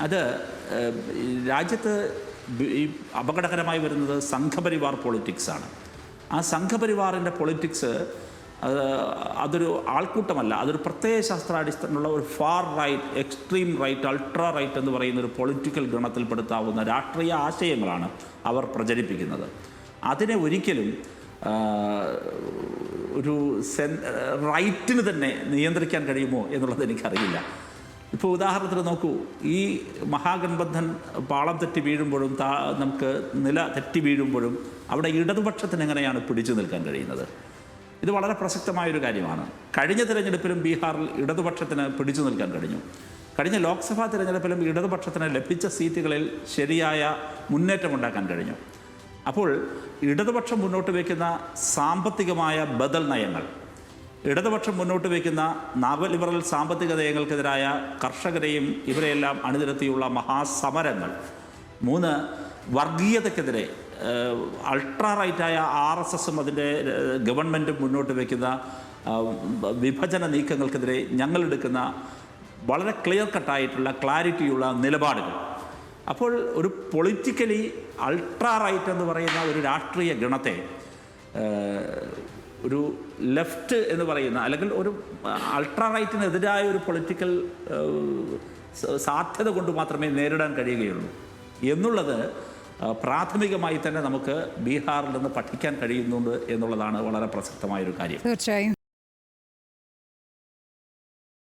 അത് രാജ്യത്ത് ഈ അപകടകരമായി വരുന്നത് സംഘപരിവാർ പൊളിറ്റിക്സാണ്. ആ സംഘപരിവാറിൻ്റെ പൊളിറ്റിക്സ് അതൊരു ആൾക്കൂട്ടമല്ല, അതൊരു പ്രത്യയ ശാസ്ത്രാടിസ്ഥാനമുള്ള ഒരു far right, extreme right, ultra right എന്ന് പറയുന്ന ഒരു പൊളിറ്റിക്കൽ ഗണത്തിൽപ്പെടുത്താവുന്ന രാഷ്ട്രീയ ആശയങ്ങളാണ് അവർ പ്രചരിപ്പിക്കുന്നത്. അതിനെ ഒരിക്കലും ഒരു റൈറ്റിന് തന്നെ നിയന്ത്രിക്കാൻ കഴിയുമോ എന്നുള്ളത് എനിക്കറിയില്ല. ഇപ്പോൾ ഉദാഹരണത്തിന് നോക്കൂ, ഈ മഹാഗൺബന്ധൻ പാളം തെറ്റി വീഴുമ്പോഴും നമുക്ക് നില തെറ്റി വീഴുമ്പോഴും അവിടെ ഇടതുപക്ഷത്തിന് എങ്ങനെയാണ് പിടിച്ചു നിൽക്കാൻ കഴിയുന്നത്? ഇത് വളരെ പ്രസക്തമായൊരു കാര്യമാണ്. കഴിഞ്ഞ തിരഞ്ഞെടുപ്പിലും ബീഹാറിൽ ഇടതുപക്ഷത്തിന് പിടിച്ചു നിൽക്കാൻ കഴിഞ്ഞു. കഴിഞ്ഞ ലോക്സഭാ തിരഞ്ഞെടുപ്പിലും ഇടതുപക്ഷത്തിന് ലഭിച്ച സീറ്റുകളിൽ ശരിയായ മുന്നേറ്റമുണ്ടാക്കാൻ കഴിഞ്ഞു. അപ്പോൾ ഇടതുപക്ഷം മുന്നോട്ട് വയ്ക്കുന്ന സാമ്പത്തികമായ ബദൽ നയങ്ങൾ, ഇടതുപക്ഷം മുന്നോട്ട് വയ്ക്കുന്ന നവലിബറൽ സാമ്പത്തിക നയങ്ങൾക്കെതിരായ കർഷകരെയും ഇവരെയെല്ലാം അണിനിരത്തിയുള്ള മഹാസമരങ്ങൾ, 3 വർഗീയതയ്ക്കെതിരെ അൾട്രാ റൈറ്റായ RSSും അതിൻ്റെ ഗവൺമെൻറ്റും മുന്നോട്ട് വയ്ക്കുന്ന വിഭജന നീക്കങ്ങൾക്കെതിരെ ഞങ്ങളെടുക്കുന്ന വളരെ ക്ലിയർ കട്ടായിട്ടുള്ള ക്ലാരിറ്റിയുള്ള നിലപാടുകൾ. അപ്പോൾ ഒരു പൊളിറ്റിക്കലി അൾട്രാ റൈറ്റ് എന്ന് പറയുന്ന ഒരു രാഷ്ട്രീയ ഗണത്തെ ഒരു ലെഫ്റ്റ് എന്ന് പറയുന്ന, അല്ലെങ്കിൽ ഒരു അൾട്രാ റൈറ്റിനെതിരായ ഒരു പൊളിറ്റിക്കൽ സാധ്യത കൊണ്ട് മാത്രമേ നേരിടാൻ കഴിയുകയുള്ളൂ എന്നുള്ളത് പ്രാഥമികമായി തന്നെ നമുക്ക് ബീഹാറിൽ നിന്ന് പഠിക്കാൻ കഴിയുന്നുണ്ട് എന്നുള്ളതാണ് വളരെ പ്രസക്തമായൊരു കാര്യം. തീർച്ചയായും.